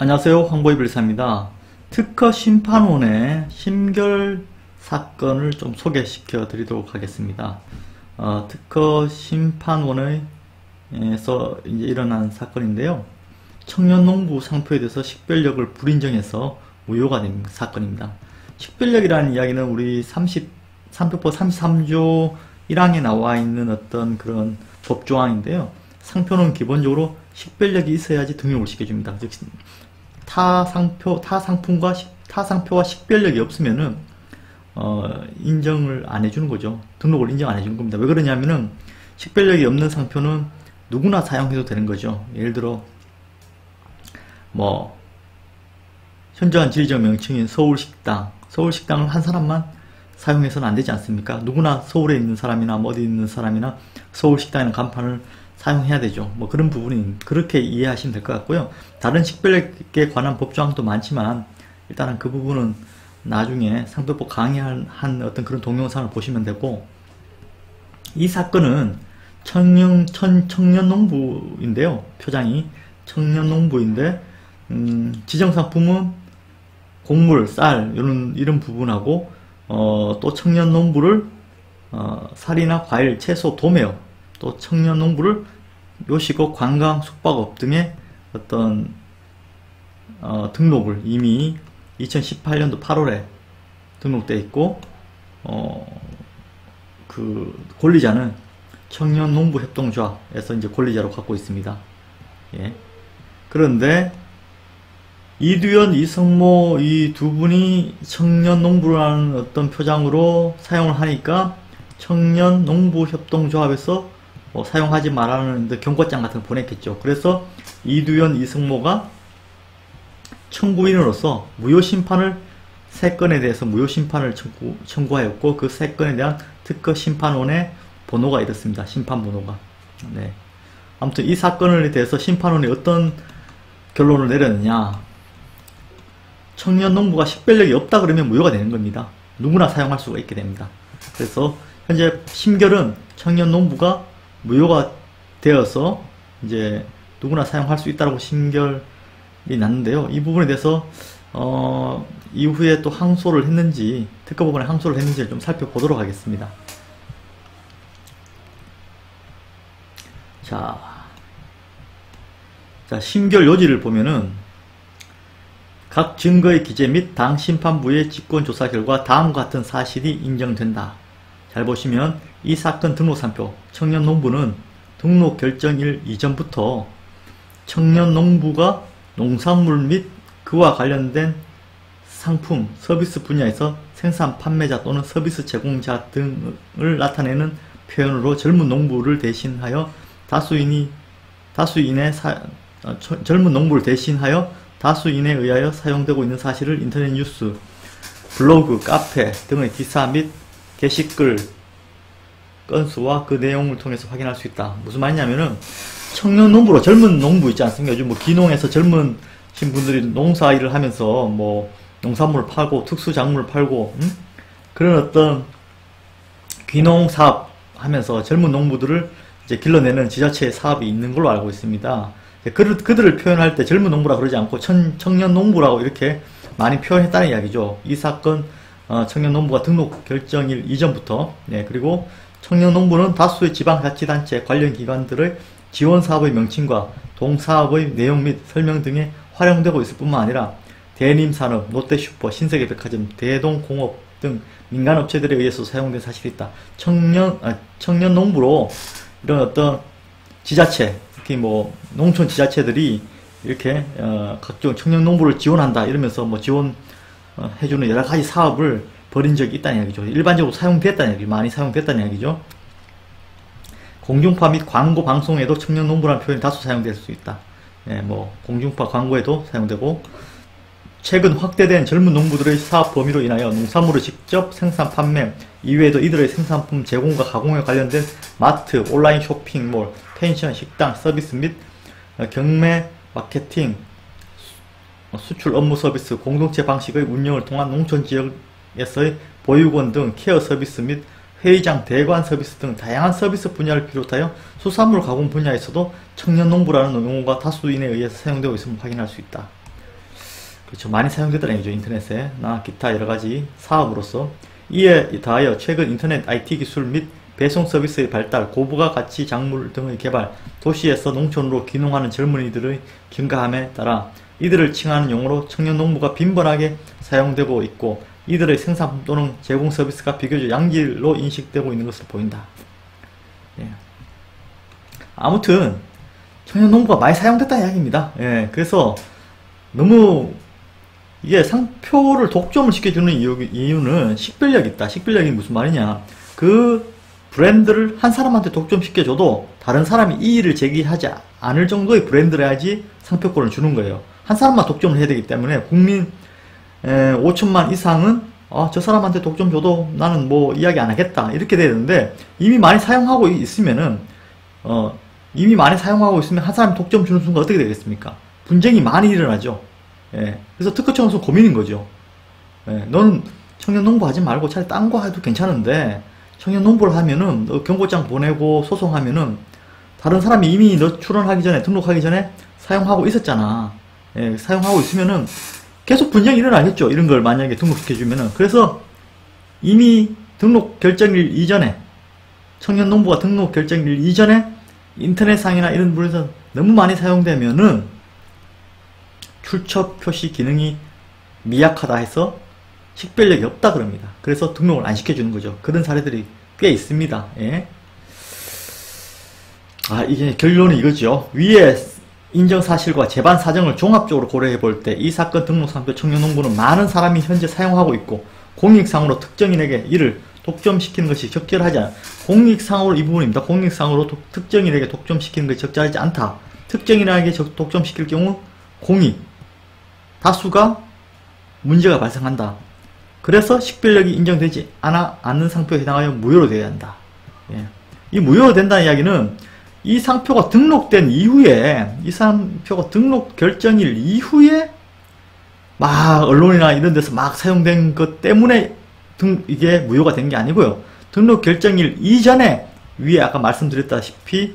안녕하세요. 황보이블리사입니다. 특허 심판원의 심결 사건을 좀 소개시켜 드리도록 하겠습니다. 특허 심판원에서 이제 일어난 사건인데요. 청년농부 상표에 대해서 식별력을 불인정해서 무효가 된 사건입니다. 식별력이라는 이야기는 우리 상표법 33조 1항에 나와 있는 어떤 그런 법조항인데요. 상표는 기본적으로 식별력이 있어야지 등록을 시켜줍니다. 즉 타상표와 식별력이 없으면은 인정을 안 해주는 거죠. 등록을 인정 안 해주는 겁니다. 왜 그러냐면은 식별력이 없는 상표는 누구나 사용해도 되는 거죠. 예를 들어 뭐 현저한 지리적 명칭인 서울식당을 한 사람만 사용해서는 안 되지 않습니까? 누구나 서울에 있는 사람이나 뭐 어디 있는 사람이나 서울식당이라는 간판을 사용해야 되죠. 뭐 그런 부분이 그렇게 이해하시면 될 것 같고요. 다른 식별력에 관한 법조항도 많지만 일단은 그 부분은 나중에 상표법 강의한 어떤 그런 동영상을 보시면 되고, 이 사건은 청년농부인데요. 표장이 청년농부인데 지정상품은 곡물, 쌀 이런 부분하고 또 청년농부를 쌀이나 과일, 채소, 도매업, 또 청년농부를 요식업, 관광, 숙박업 등의 어떤 등록을 이미 2018년도 8월에 등록되어 있고, 그 권리자는 청년농부협동조합에서 이제 권리자로 갖고 있습니다. 예. 그런데 이두현, 이성모 이 두 분이 청년농부라는 어떤 표장으로 사용을 하니까 청년농부협동조합에서 사용하지 말라는 경고장 같은 거 보냈겠죠. 그래서 이두현, 이성모가 청구인으로서 무효심판을 3건에 대해서 무효심판을 청구하였고, 그 3건에 대한 특허심판원의 번호가 이렇습니다. 심판번호가. 네. 아무튼 이 사건에 대해서 심판원이 어떤 결론을 내렸느냐, 청년농부가 식별력이 없다 그러면 무효가 되는 겁니다. 누구나 사용할 수가 있게 됩니다. 그래서 현재 심결은 청년농부가 무효가 되어서 이제 누구나 사용할 수 있다고 심결이 났는데요. 이 부분에 대해서 이후에 또 항소를 했는지, 특허법원에 항소를 했는지를 좀 살펴보도록 하겠습니다. 자, 심결 요지를 보면은 각 증거의 기재 및 당 심판부의 직권조사 결과 다음과 같은 사실이 인정된다. 잘 보시면 이 사건 등록상표 청년농부는 등록 결정일 이전부터 청년농부가 농산물 및 그와 관련된 상품, 서비스 분야에서 생산, 판매자 또는 서비스 제공자 등을 나타내는 표현으로 젊은 농부를 대신하여 젊은 농부를 대신하여 다수인에 의하여 사용되고 있는 사실을 인터넷 뉴스, 블로그, 카페 등의 기사 및 게시글 건수와 그 내용을 통해서 확인할 수 있다. 무슨 말이냐면은 청년농부로 젊은 농부 있지 않습니까? 요즘 뭐 기농에서 젊은 분들이 농사일을 하면서 뭐 농산물을 팔고 특수작물을 팔고 그런 어떤 귀농사업 하면서 젊은 농부들을 이제 길러내는 지자체의 사업이 있는 걸로 알고 있습니다. 그들을 표현할 때 젊은 농부라 그러지 않고 청년 농부라고 이렇게 많이 표현했다는 이야기죠. 이 사건 청년 농부가 등록 결정일 이전부터, 그리고 청년 농부는 다수의 지방자치단체 관련 기관들의 지원사업의 명칭과 동사업의 내용 및 설명 등에 활용되고 있을 뿐만 아니라 대림산업, 롯데슈퍼, 신세계백화점, 대동공업 등 민간업체들에 의해서 사용된 사실이 있다. 청년 농부로 이런 어떤 지자체, 특히 뭐 농촌 지자체들이 이렇게 각종 청년 농부를 지원한다 이러면서 뭐 지원해주는 여러 가지 사업을 벌인 적이 있다는 이야기죠. 일반적으로 사용됐다는 이야기, 많이 사용됐다는 이야기죠. 공중파 및 광고 방송에도 청년 농부라는 표현이 다수 사용될 수 있다. 뭐 공중파 광고에도 사용되고, 최근 확대된 젊은 농부들의 사업 범위로 인하여 농산물을 직접 생산 판매 이외에도 이들의 생산품 제공과 가공에 관련된 마트, 온라인 쇼핑몰, 펜션, 식당, 서비스 및 경매, 마케팅, 수출 업무 서비스, 공동체 방식의 운영을 통한 농촌 지역에서의 보육원 등 케어 서비스 및 회의장, 대관 서비스 등 다양한 서비스 분야를 비롯하여 수산물 가공 분야에서도 청년 농부라는 용어가 다수인에 의해서 사용되고 있음을 확인할 수 있다. 그렇죠. 많이 사용되더라 얘기죠. 인터넷에 나 기타 여러가지 사업으로서. 이에 더하여 최근 인터넷 IT 기술 및 배송 서비스의 발달, 고부가 가치 작물 등의 개발, 도시에서 농촌으로 귀농하는 젊은이들의 증가함에 따라 이들을 칭하는 용어로 청년 농부가 빈번하게 사용되고 있고, 이들의 생산품 또는 제공 서비스가 비교적 양질로 인식되고 있는 것으로 보인다. 예. 아무튼 청년 농부가 많이 사용됐다는 이야기입니다. 예. 그래서 너무 이게 상표를 독점을 시켜주는 이유는 식별력이 있다. 식별력이 무슨 말이냐, 그 브랜드를 한 사람한테 독점시켜줘도 다른 사람이 이의를 제기하지 않을 정도의 브랜드를 해야지 상표권을 주는 거예요. 한 사람만 독점을 해야 되기 때문에 국민 5천만 이상은 저 사람한테 독점 줘도 나는 뭐 이야기 안 하겠다 이렇게 돼야 되는데, 이미 많이 사용하고 있으면은 한 사람이 독점 주는 순간 어떻게 되겠습니까? 분쟁이 많이 일어나죠. 예. 그래서 특허청에서 고민인 거죠. 예. 너는 청년 농부 하지 말고 차라리 딴 거 해도 괜찮은데 청년 농부를 하면은 너 경고장 보내고 소송하면은 다른 사람이 이미 너 출원하기 전에, 등록하기 전에 사용하고 있었잖아. 예. 사용하고 있으면은 계속 분쟁이 일어나겠죠. 이런 걸 만약에 등록시켜주면은. 그래서 이미 등록 결정일 이전에, 청년 농부가 등록 결정일 이전에 인터넷상이나 이런 부분에서 너무 많이 사용되면은 출처 표시 기능이 미약하다 해서 식별력이 없다 그럽니다. 그래서 등록을 안 시켜주는 거죠. 그런 사례들이 꽤 있습니다. 예. 이게 결론은 이거죠. 위에 인정사실과 재반 사정을 종합적으로 고려해 볼 때 이 사건 등록상표 청년농부는 많은 사람이 현재 사용하고 있고, 공익상으로 특정인에게 이를 독점시키는 것이 적절하지 않다. 공익상으로 이 부분입니다. 공익상으로 특정인에게 독점시키는 것이 적절하지 않다. 특정인에게 독점시킬 경우 공익, 다수가 문제가 발생한다. 그래서 식별력이 인정되지 않는 상표에 해당하여 무효로 되어야 한다. 예. 이 무효로 된다는 이야기는 이 상표가 등록된 이후에, 이 상표가 등록 결정일 이후에 막 언론이나 이런 데서 막 사용된 것 때문에 이게 무효가 된 게 아니고요. 등록 결정일 이전에 위에 아까 말씀드렸다시피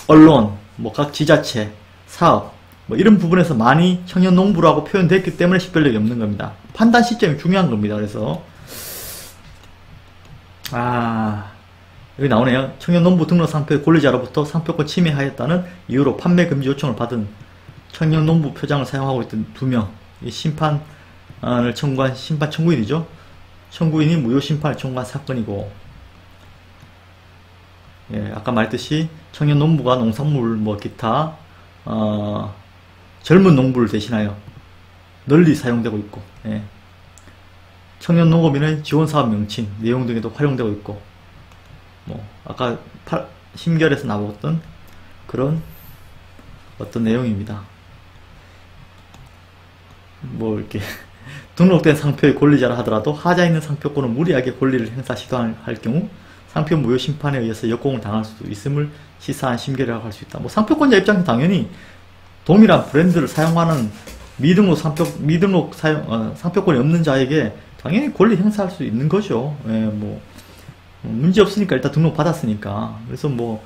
언론, 뭐 각 지자체, 사업, 뭐 이런 부분에서 많이 청년 농부라고 표현됐기 때문에 식별력이 없는 겁니다. 판단 시점이 중요한 겁니다. 그래서 여기 나오네요. 청년 농부 등록 상표의 권리자로부터 상표권 침해하였다는 이유로 판매 금지 요청을 받은 청년 농부 표장을 사용하고 있던 2명, 이 심판을 청구한 심판 청구인이죠. 청구인이 무효 심판을 청구한 사건이고, 예, 아까 말했듯이 청년 농부가 농산물 뭐 기타 젊은 농부를 대신하여 널리 사용되고 있고, 예. 청년 농업인의 지원사업 명칭 내용 등에도 활용되고 있고, 뭐 아까 심결에서 나왔던 그런 어떤 내용입니다. 뭐 이렇게 등록된 상표의 권리자라 하더라도 하자 있는 상표권은 무리하게 권리를 행사 시도할 경우 상표 무효 심판에 의해서 역공을 당할 수도 있음을 시사한 심결이라고 할 수 있다. 뭐 상표권자 입장에서 당연히 동일한 브랜드를 사용하는 상표권이 없는 자에게 당연히 권리 행사할 수 있는 거죠. 예, 뭐 문제 없으니까 일단 등록 받았으니까. 그래서 뭐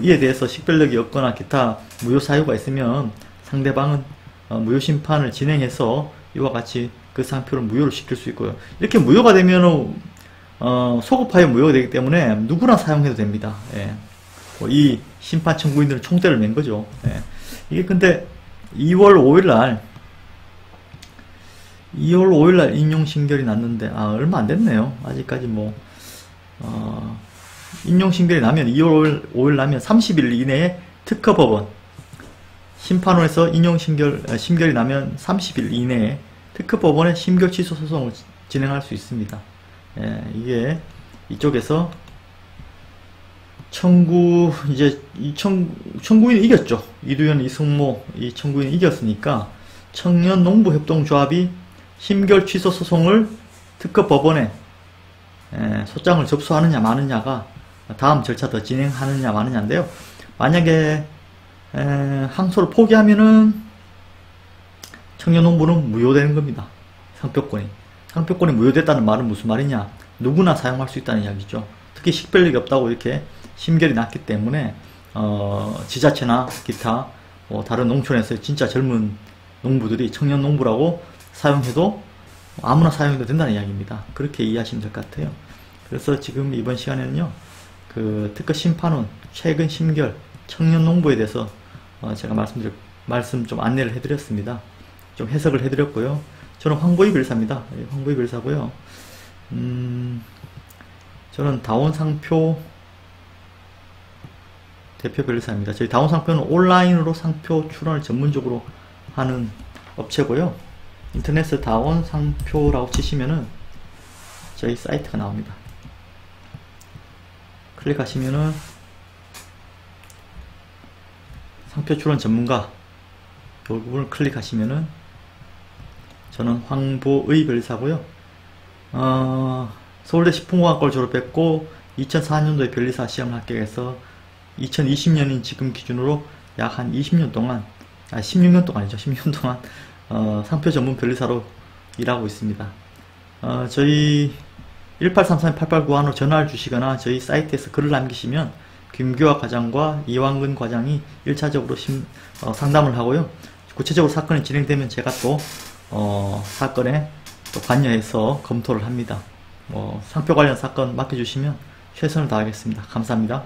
이에 대해서 식별력이 없거나 기타 무효 사유가 있으면 상대방은 무효 심판을 진행해서 이와 같이 그 상표를 무효로 시킬 수 있고요. 이렇게 무효가 되면 소급하여 무효가 되기 때문에 누구나 사용해도 됩니다. 예. 이 심판 청구인들은 총대를 맨 거죠. 예. 이게 근데 2월 5일날 인용 신결이 났는데 얼마 안 됐네요. 아직까지 뭐 인용 신결이 나면 2월 5일 나면 30일 이내에 특허법원 심판원에서 인용 심결이 나면 30일 이내에 특허법원에 심결 취소 소송을 진행할 수 있습니다. 예, 이게 이쪽에서 청구인이 이겼죠. 이두현, 이승모 이 청구인이 이겼으니까 청년 농부협동조합이 심결 취소 소송을 특허법원에 소장을 접수하느냐 마느냐가 다음 절차 더 진행하느냐 마느냐인데요. 만약에 항소를 포기하면은 청년 농부는 무효되는 겁니다. 상표권이 무효됐다는 말은 무슨 말이냐, 누구나 사용할 수 있다는 이야기죠. 특히 식별력이 없다고 이렇게 심결이 났기 때문에 지자체나 기타 다른 농촌에서 진짜 젊은 농부들이 청년 농부라고 사용해도 아무나 사용해도 된다는 이야기입니다. 그렇게 이해하시면 될 것 같아요. 그래서 지금 이번 시간에는요, 그 특허 심판원 최근 심결 청년 농부에 대해서 제가 말씀 좀 안내를 해드렸습니다. 좀 해석을 해드렸고요. 저는 황보희 별사입니다. 황보희 별사고요. 저는 다원상표 대표 변리사입니다. 저희 다원상표는 온라인으로 상표 출원을 전문적으로 하는 업체고요. 인터넷에 다원상표라고 치시면은 저희 사이트가 나옵니다. 클릭하시면은 상표 출원 전문가 이 부분을 클릭하시면은 저는 황보의 변리사고요. 서울대 식품공학과를 졸업했고 2004년도에 변리사 시험을 합격해서 2020년인 지금 기준으로 약 한 20년 동안 16년 동안이죠. 16년 동안 상표 전문 변리사로 일하고 있습니다. 저희 1833-8891로 전화를 주시거나 저희 사이트에서 글을 남기시면 김규화 과장과 이완근 과장이 1차적으로 상담을 하고요. 구체적으로 사건이 진행되면 제가 또 사건에 또 관여해서 검토를 합니다. 상표 관련 사건 맡겨주시면 최선을 다하겠습니다. 감사합니다.